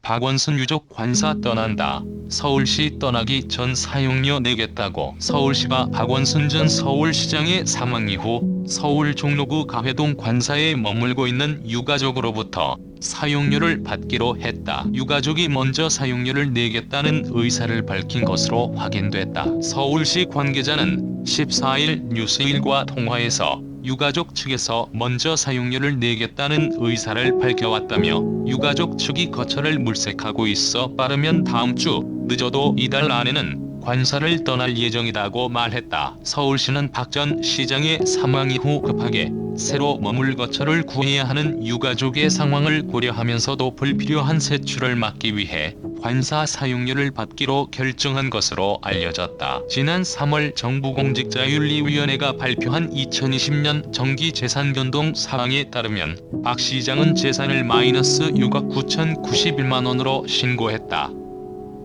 박원순 유족 관사 떠난다. 서울시 떠나기 전 사용료 내겠다고. 서울시가 박원순 전 서울시장의 사망 이후 서울 종로구 가회동 관사에 머물고 있는 유가족으로부터 사용료를 받기로 했다. 유가족이 먼저 사용료를 내겠다는 의사를 밝힌 것으로 확인됐다. 서울시 관계자는 14일 뉴스일과 통화에서 유가족 측에서 먼저 사용료를 내겠다는 의사를 밝혀왔다며 유가족 측이 거처를 물색하고 있어 빠르면 다음 주, 늦어도 이달 안에는 관사를 떠날 예정이라고 말했다. 서울시는 박 전 시장의 사망 이후 급하게 새로 머물 거처를 구해야 하는 유가족의 상황을 고려하면서도 불필요한 세출을 막기 위해 관사 사용료를 받기로 결정한 것으로 알려졌다. 지난 3월 정부공직자윤리위원회가 발표한 2020년 정기재산변동 사항에 따르면 박 시장은 재산을 마이너스 6억 9,091만 원으로 신고했다.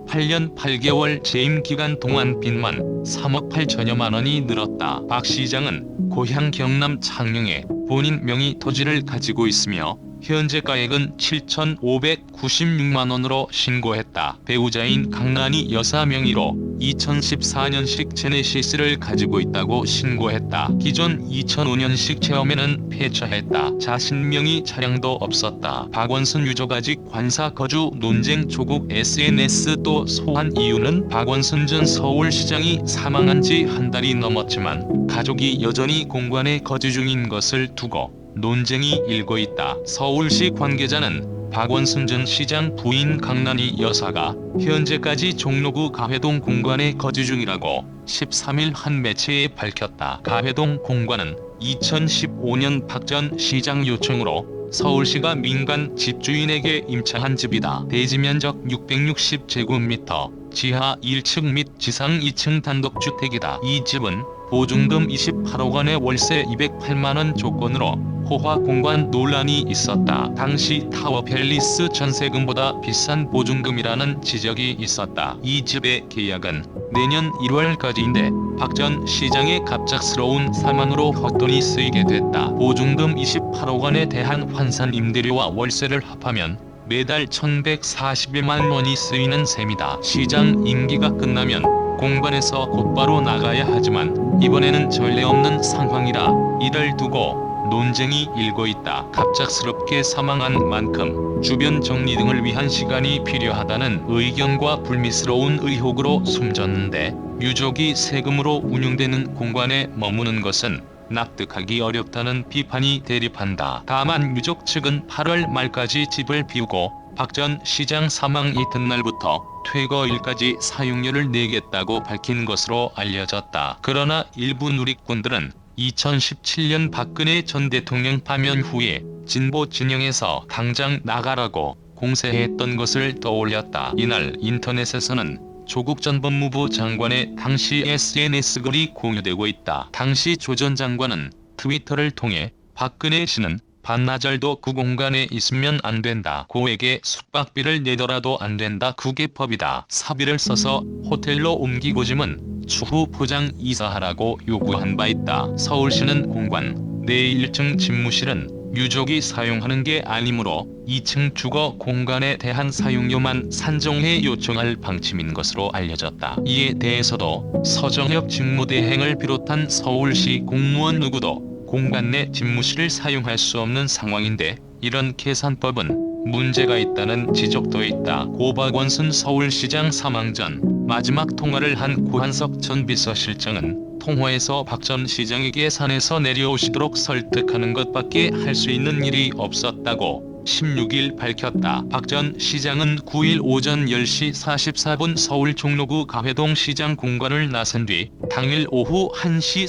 8년 8개월 재임 기간 동안 빚만 3억 8천여만 원이 늘었다. 박 시장은 고향 경남 창녕에 본인 명의 토지를 가지고 있으며 현재 가액은 7,596만 원으로 신고했다. 배우자인 강란희 여사 명의로 2014년식 제네시스를 가지고 있다고 신고했다. 기존 2005년식 체험에는 폐차했다. 자신 명의 차량도 없었다. 박원순 유족 아직 관사 거주 논쟁 조국 SNS 또 소환 이유는 박원순 전 서울시장이 사망한 지 한 달이 넘었지만 가족이 여전히 공관에 거주 중인 것을 두고 논쟁이 일고 있다. 서울시 관계자는 박원순 전 시장 부인 강란희 여사가 현재까지 종로구 가회동 공관에 거주 중이라고 13일 한 매체에 밝혔다. 가회동 공관은 2015년 박 전 시장 요청으로 서울시가 민간 집주인에게 임차한 집이다. 대지면적 660제곱미터, 지하 1층 및 지상 2층 단독주택이다. 이 집은 보증금 28억 원의 월세 208만 원 조건으로 호화 공관 논란이 있었다. 당시 타워 팰리스 전세금보다 비싼 보증금이라는 지적이 있었다. 이 집의 계약은 내년 1월까지인데 박 전 시장의 갑작스러운 사망으로 헛돈이 쓰이게 됐다. 보증금 28억 원에 대한 환산 임대료와 월세를 합하면 매달 1,141만 원이 쓰이는 셈이다. 시장 임기가 끝나면 공관에서 곧바로 나가야 하지만 이번에는 전례 없는 상황이라 이를 두고 논쟁이 일고 있다. 갑작스럽게 사망한 만큼 주변 정리 등을 위한 시간이 필요하다는 의견과 불미스러운 의혹으로 숨졌는데 유족이 세금으로 운영되는 공관에 머무는 것은 납득하기 어렵다는 비판이 대립한다. 다만 유족 측은 8월 말까지 집을 비우고 박 전 시장 사망 이튿날부터 퇴거일까지 사용료를 내겠다고 밝힌 것으로 알려졌다. 그러나 일부 누리꾼들은 2017년 박근혜 전 대통령 파면 후에 진보 진영에서 당장 나가라고 공세했던 것을 떠올렸다. 이날 인터넷에서는 조국 전 법무부 장관의 당시 SNS 글이 공유되고 있다. 당시 조 전 장관은 트위터를 통해 박근혜 씨는 반나절도 그 공간에 있으면 안 된다. 고에게 숙박비를 내더라도 안 된다. 그게 법이다. 사비를 써서 호텔로 옮기고짐은 추후 포장 이사하라고 요구한 바 있다. 서울시는 공관 내 1층 집무실은 유족이 사용하는 게 아니므로 2층 주거 공간에 대한 사용료만 산정해 요청할 방침인 것으로 알려졌다. 이에 대해서도 서정엽 직무대행을 비롯한 서울시 공무원 누구도 공간 내 집무실을 사용할 수 없는 상황인데 이런 계산법은 문제가 있다는 지적도 있다. 고 박원순 서울시장 사망 전 마지막 통화를 한 고한석 전 비서실장은 통화에서 박 전 시장에게 산에서 내려오시도록 설득하는 것밖에 할 수 있는 일이 없었다고 16일 밝혔다. 박 전 시장은 9일 오전 10시 44분 서울 종로구 가회동 시장 공관을 나선 뒤 당일 오후 1시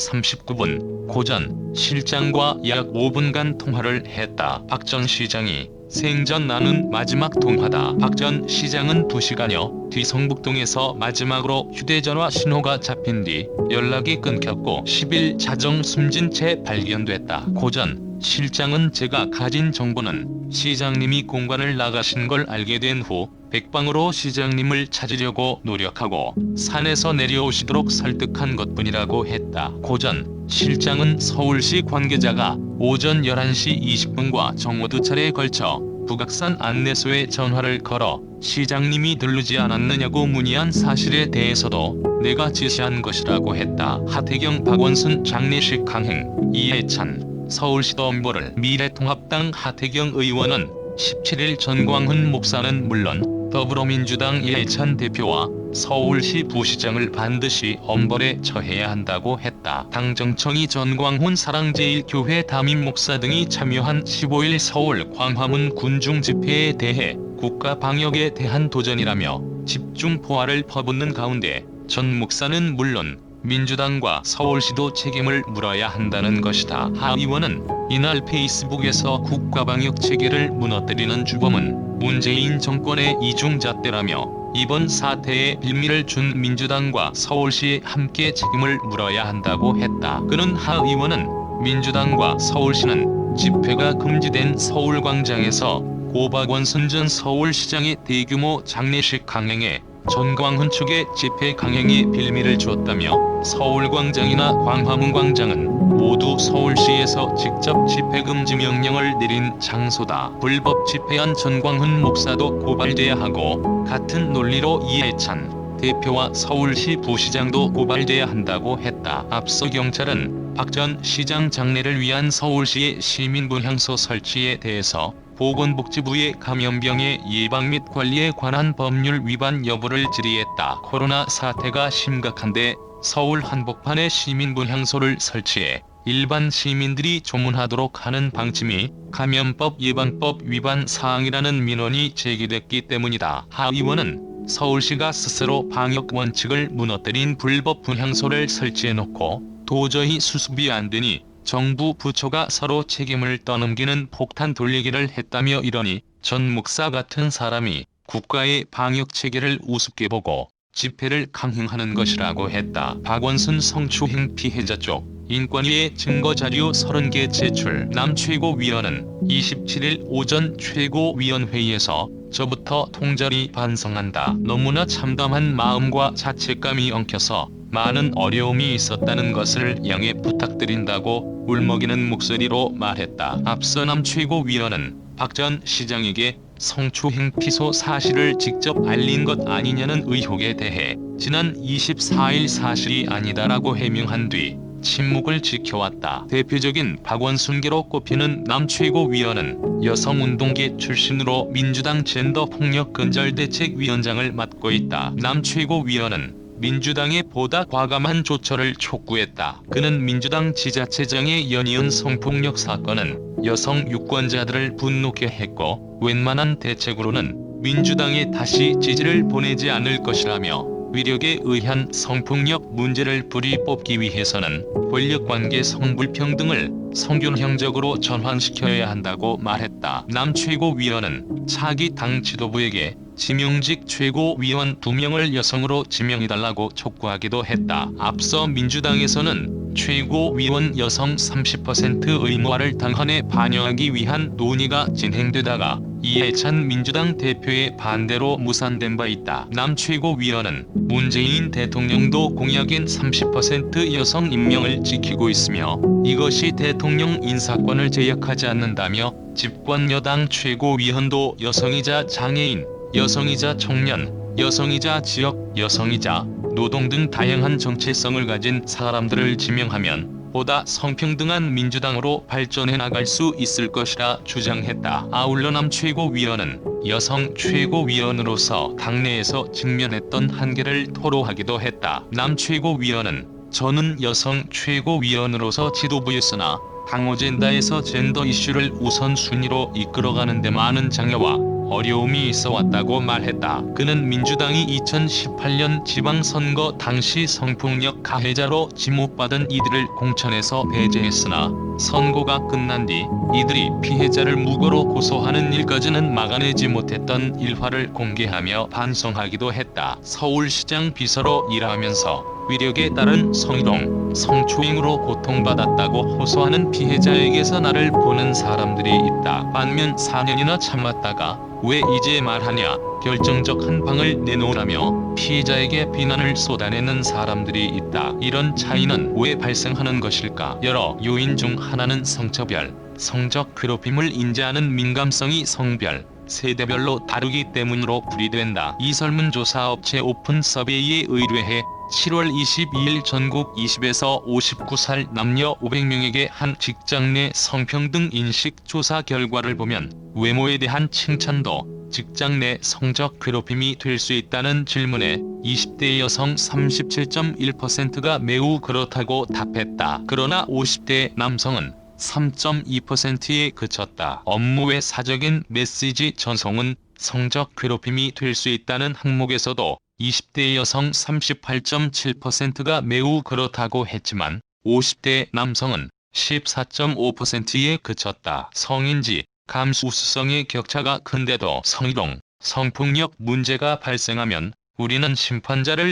39분 고 전 실장과 약 5분간 통화를 했다. 박 전 시장이 생전 나눈 마지막 통화다. 박 전 시장은 2시간여 뒤 성북동에서 마지막으로 휴대전화 신호가 잡힌 뒤 연락이 끊겼고 10일 자정 숨진 채 발견됐다. 고 전 실장은 제가 가진 정보는 시장님이 공관을 나가신 걸 알게 된 후 백방으로 시장님을 찾으려고 노력하고 산에서 내려오시도록 설득한 것뿐이라고 했다. 고 전 실장은 서울시 관계자가 오전 11시 20분과 정오 2차례에 걸쳐 북악산 안내소에 전화를 걸어 시장님이 들르지 않았느냐고 문의한 사실에 대해서도 내가 지시한 것이라고 했다. 하태경 박원순 장례식 강행. 이해찬 서울시도정보를 미래통합당 하태경 의원은 17일 전광훈 목사는 물론 더불어민주당 이해찬 대표와 서울시 부시장을 반드시 엄벌에 처해야 한다고 했다. 당 정청이 전광훈 사랑제일교회 담임 목사 등이 참여한 15일 서울 광화문 군중 집회에 대해 국가 방역에 대한 도전이라며 집중 포화를 퍼붓는 가운데 전 목사는 물론 민주당과 서울시도 책임을 물어야 한다는 것이다. 하 의원은 이날 페이스북에서 국가방역 체계를 무너뜨리는 주범은 문재인 정권의 이중잣대라며 이번 사태에 빌미를 준 민주당과 서울시에 함께 책임을 물어야 한다고 했다. 그는 하 의원은 민주당과 서울시는 집회가 금지된 서울광장에서 고박원순 전 서울시장의 대규모 장례식 강행에 전광훈 측의 집회 강행에 빌미를 주었다며 서울광장이나 광화문광장은 모두 서울시에서 직접 집회 금지 명령을 내린 장소다. 불법 집회한 전광훈 목사도 고발돼야 하고 같은 논리로 이해찬 대표와 서울시 부시장도 고발돼야 한다고 했다. 앞서 경찰은 박 전 시장 장례를 위한 서울시의 시민분향소 설치에 대해서 보건복지부의 감염병의 예방 및 관리에 관한 법률 위반 여부를 질의했다. 코로나 사태가 심각한데 서울 한복판에 시민분향소를 설치해 일반 시민들이 조문하도록 하는 방침이 감염법 예방법 위반 사항이라는 민원이 제기됐기 때문이다. 하 의원은 서울시가 스스로 방역 원칙을 무너뜨린 불법 분향소를 설치해놓고 도저히 수습이 안 되니 정부 부처가 서로 책임을 떠넘기는 폭탄 돌리기를 했다며 이러니 전 목사 같은 사람이 국가의 방역 체계를 우습게 보고 집회를 강행하는 것이라고 했다. 박원순 성추행 피해자 쪽 인권위에 증거자료 30개 제출. 남 최고위원은 27일 오전 최고위원회의에서 저부터 통절히 반성한다. 너무나 참담한 마음과 자책감이 엉켜서 많은 어려움이 있었다는 것을 양해 부탁드린다고 울먹이는 목소리로 말했다. 앞서 남 최고위원은 박 전 시장에게 성추행 피소 사실을 직접 알린 것 아니냐는 의혹에 대해 지난 24일 사실이 아니다라고 해명한 뒤 침묵을 지켜왔다. 대표적인 박원순계로 꼽히는 남 최고위원은 여성운동계 출신으로 민주당 젠더폭력근절대책위원장을 맡고 있다. 남 최고위원은 민주당의 보다 과감한 조처를 촉구했다. 그는 민주당 지자체장의 연이은 성폭력 사건은 여성 유권자들을 분노케 했고 웬만한 대책으로는 민주당에 다시 지지를 보내지 않을 것이라며 위력에 의한 성폭력 문제를 뿌리 뽑기 위해서는 권력관계 성불평등을 성균형적으로 전환시켜야 한다고 말했다. 남 최고위원은 차기 당 지도부에게 지명직 최고위원 2명을 여성으로 지명해달라고 촉구하기도 했다. 앞서 민주당에서는 최고위원 여성 30% 의무화를 당헌에 반영하기 위한 논의가 진행되다가 이해찬 민주당 대표의 반대로 무산된 바 있다. 남 최고위원은 문재인 대통령도 공약인 30% 여성 임명을 지키고 있으며 이것이 대통령 인사권을 제약하지 않는다며 집권 여당 최고위원도 여성이자 장애인, 여성이자 청년, 여성이자 지역, 여성이자 노동 등 다양한 정체성을 가진 사람들을 지명하면 보다 성평등한 민주당으로 발전해 나갈 수 있을 것이라 주장했다. 아울러 남 최고위원은 여성 최고위원으로서 당내에서 직면했던 한계를 토로하기도 했다. 남 최고위원은 저는 여성 최고위원으로서 지도부였으나 당 어젠다에서 젠더 이슈를 우선순위로 이끌어가는 데 많은 장애와 어려움이 있어 왔다고 말했다. 그는 민주당이 2018년 지방선거 당시 성폭력 가해자로 지목받은 이들을 공천에서 배제했으나 선거가 끝난 뒤 이들이 피해자를 무고로 고소하는 일까지는 막아내지 못했던 일화를 공개하며 반성하기도 했다. 서울시장 비서로 일하면서 위력에 따른 성희롱, 성추행으로 고통받았다고 호소하는 피해자에게서 나를 보는 사람들이 있다. 반면 4년이나 참았다가 왜 이제 말하냐 결정적 한 방을 내놓으라며 피해자에게 비난을 쏟아내는 사람들이 있다. 이런 차이는 왜 발생하는 것일까? 여러 요인 중 하나는 성차별, 성적 괴롭힘을 인지하는 민감성이 성별, 세대별로 다르기 때문으로 풀이된다. 이 설문조사 업체 오픈서베이에 의뢰해 7월 22일 전국 20에서 59살 남녀 500명에게 한 직장 내 성평등 인식 조사 결과를 보면 외모에 대한 칭찬도 직장 내 성적 괴롭힘이 될 수 있다는 질문에 20대 여성 37.1%가 매우 그렇다고 답했다. 그러나 50대 남성은 3.2%에 그쳤다. 업무 외 사적인 메시지 전송은 성적 괴롭힘이 될 수 있다는 항목에서도 20대 여성 38.7%가 매우 그렇다고 했지만 50대 남성은 14.5%에 그쳤다. 성인지 감수성의 격차가 큰데도 성희롱, 성폭력 문제가 발생하면 우리는 심판자를